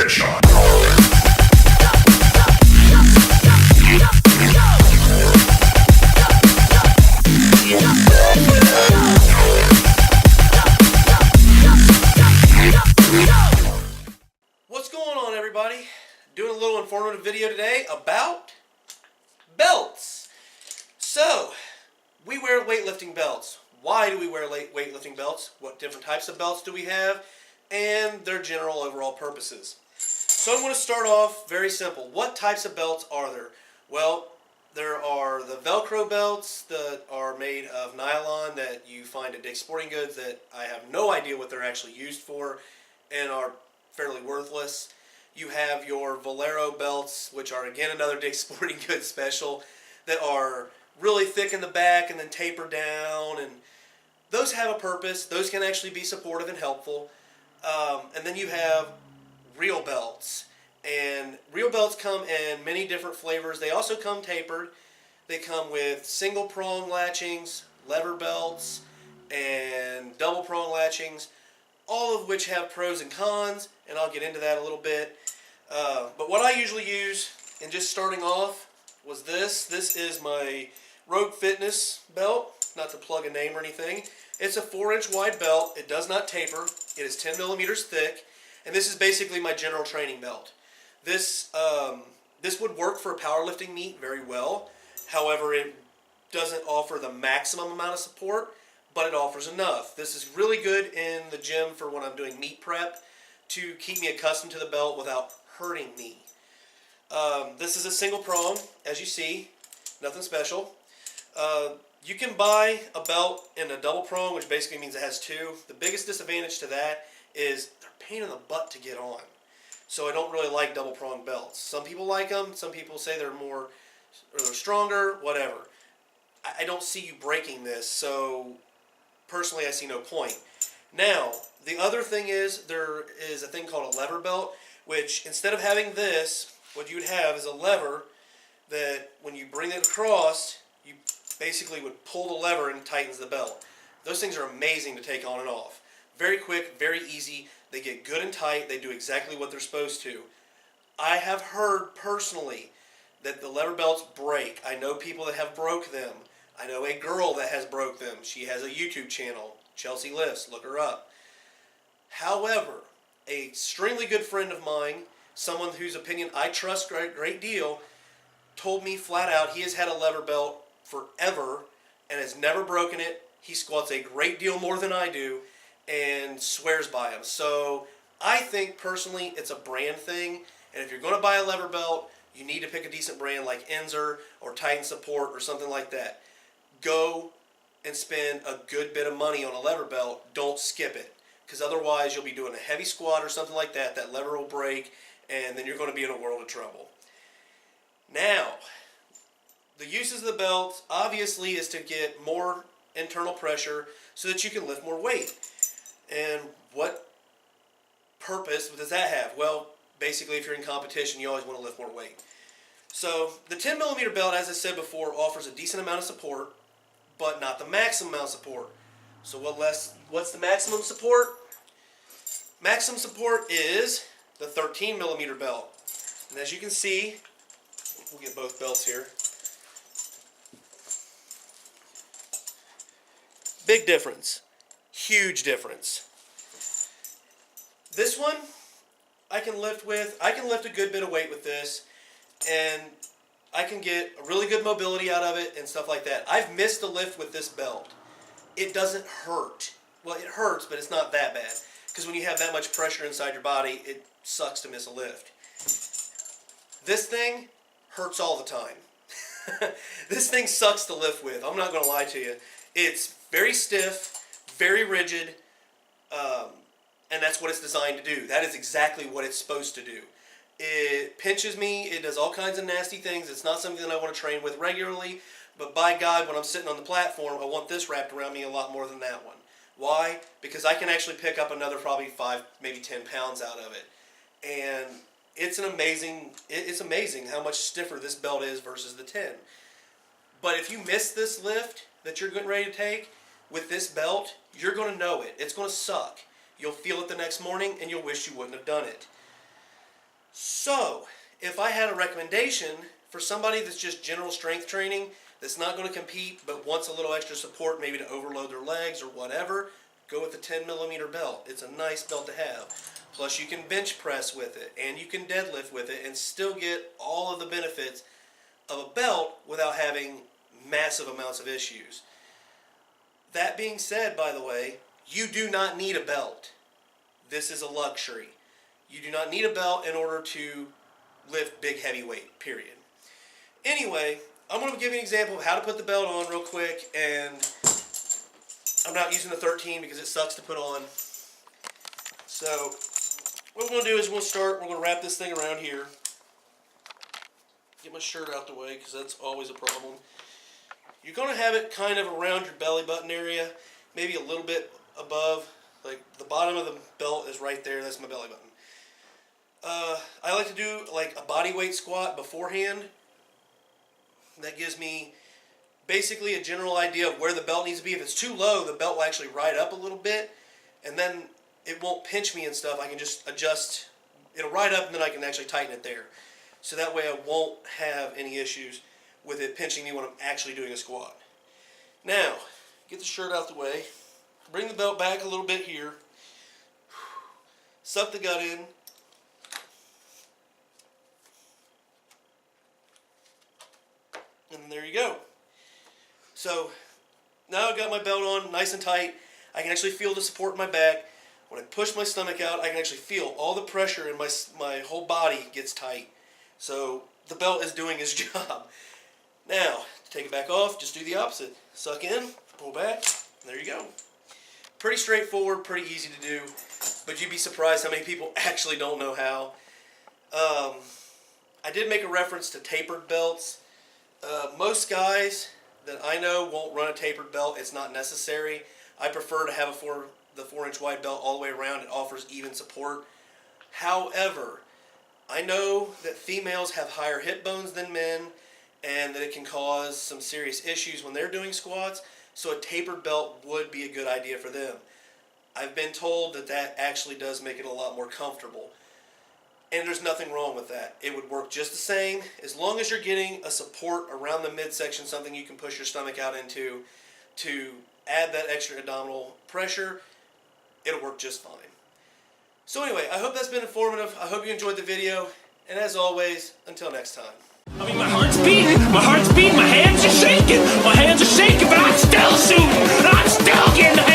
Headshot. What's going on, everybody? Doing a little informative video today about belts. So, we wear weightlifting belts. Why do we wear weightlifting belts? What different types of belts do we have? And their general overall purposes. So I'm going to start off very simple. What types of belts are there? Well, there are the Velcro belts that are made of nylon that you find at Dick's Sporting Goods that I have no idea what they're actually used for and are fairly worthless. You have your Valero belts, which are again another Dick's Sporting Goods special, that are really thick in the back and then taper down, and those have a purpose. Those can actually be supportive and helpful. And then you have real belts, and real belts come in many different flavors. They also come tapered. They come with single prong latchings, lever belts, and double prong latchings, all of which have pros and cons, and I'll get into that a little bit. But what I usually use, and just starting off, was this. This is my Rogue Fitness belt, not to plug a name or anything. It's a 4-inch wide belt. It does not taper. It is 10 millimeters thick, and this is basically my general training belt. This would work for a powerlifting meet very well. However, it doesn't offer the maximum amount of support, but it offers enough. This is really good in the gym for when I'm doing meet prep to keep me accustomed to the belt without hurting me. This is a single prong, as you see, nothing special. You can buy a belt in a double prong, which basically means it has two. The biggest disadvantage to that is they're a pain in the butt to get on. So I don't really like double prong belts. Some people like them. Some people say they're more, or they're stronger, whatever. I don't see you breaking this, so personally I see no point. Now, the other thing is there is a thing called a lever belt, which instead of having this, what you would have is a lever that when you bring it across, you basically would pull the lever and it tightens the belt. Those things are amazing to take on and off. Very quick, very easy. They get good and tight. They do exactly what they're supposed to. I have heard personally that the lever belts break. I know people that have broke them. I know a girl that has broke them. She has a YouTube channel, Chelsea Lifts. Look her up. However, a extremely good friend of mine, someone whose opinion I trust a great deal, told me flat out he has had a lever belt forever and has never broken it. He squats a great deal more than I do and swears by them. So I think personally it's a brand thing, and if you're going to buy a lever belt, you need to pick a decent brand like Enzor or Titan Support or something like that. Go and spend a good bit of money on a lever belt. Don't skip it, because otherwise you'll be doing a heavy squat or something like that. That lever will break, and then you're going to be in a world of trouble. Now, the uses of the belt obviously is to get more internal pressure so that you can lift more weight. And what purpose does that have? Well, basically if you're in competition, you always want to lift more weight. So the 10 millimeter belt, as I said before, offers a decent amount of support, but not the maximum amount of support. So what's the maximum support? Maximum support is the 13 millimeter belt. And as you can see, we'll get both belts here. Big difference. Huge difference. This one I can lift a good bit of weight with this, and I can get a really good mobility out of it and stuff like that. I've missed a lift with this belt. It doesn't hurt. Well, it hurts, but it's not that bad. Because when you have that much pressure inside your body, it sucks to miss a lift. This thing hurts all the time. This thing sucks to lift with. I'm not going to lie to you. It's very stiff, very rigid, and that's what it's designed to do. That is exactly what it's supposed to do. It pinches me. It does all kinds of nasty things. It's not something that I want to train with regularly, but by God, when I'm sitting on the platform, I want this wrapped around me a lot more than that one. Why? Because I can actually pick up another probably 5, maybe 10 pounds out of it. And it's amazing how much stiffer this belt is versus the 10. But if you miss this lift that you're getting ready to take with this belt, you're going to know it. It's going to suck. You'll feel it the next morning and you'll wish you wouldn't have done it. So, if I had a recommendation for somebody that's just general strength training, that's not going to compete but wants a little extra support, maybe to overload their legs or whatever, go with the 10mm belt. It's a nice belt to have. Plus you can bench press with it and you can deadlift with it and still get all of the benefits of a belt without having massive amounts of issues. That being said, by the way, you do not need a belt. This is a luxury. You do not need a belt in order to lift big heavy weight, period. Anyway, I'm going to give you an example of how to put the belt on real quick, and I'm not using the 13 because it sucks to put on. So what we're going to do is we're going to wrap this thing around here. Get my shirt out the way because that's always a problem. You're going to have it kind of around your belly button area, maybe a little bit above. Like the bottom of the belt is right there. That's my belly button. I like to do like a body weight squat beforehand. That gives me basically a general idea of where the belt needs to be. If it's too low, the belt will actually ride up a little bit, and then it won't pinch me and stuff. I can just adjust. It'll ride up, and then I can actually tighten it there. So that way I won't have any issues with it pinching me when I'm actually doing a squat. Now, get the shirt out the way. Bring the belt back a little bit here. Suck the gut in. And there you go. So now I've got my belt on nice and tight. I can actually feel the support in my back. When I push my stomach out, I can actually feel all the pressure in my whole body gets tight. So the belt is doing its job. Now, to take it back off, just do the opposite. Suck in, pull back, and there you go. Pretty straightforward, pretty easy to do, but you'd be surprised how many people actually don't know how. I did make a reference to tapered belts. Most guys that I know won't run a tapered belt. It's not necessary. I prefer to have the 4-inch wide belt all the way around. It offers even support. However, I know that females have higher hip bones than men, and that it can cause some serious issues when they're doing squats, so a tapered belt would be a good idea for them. I've been told that that actually does make it a lot more comfortable, and there's nothing wrong with that. It would work just the same as long as you're getting a support around the midsection, something you can push your stomach out into to add that extra abdominal pressure. It'll work just fine. So anyway, I hope that's been informative. I hope you enjoyed the video, and as always, until next time. I mean, my heart's beating, my hands are shaking, but I'm still shooting, I'm still getting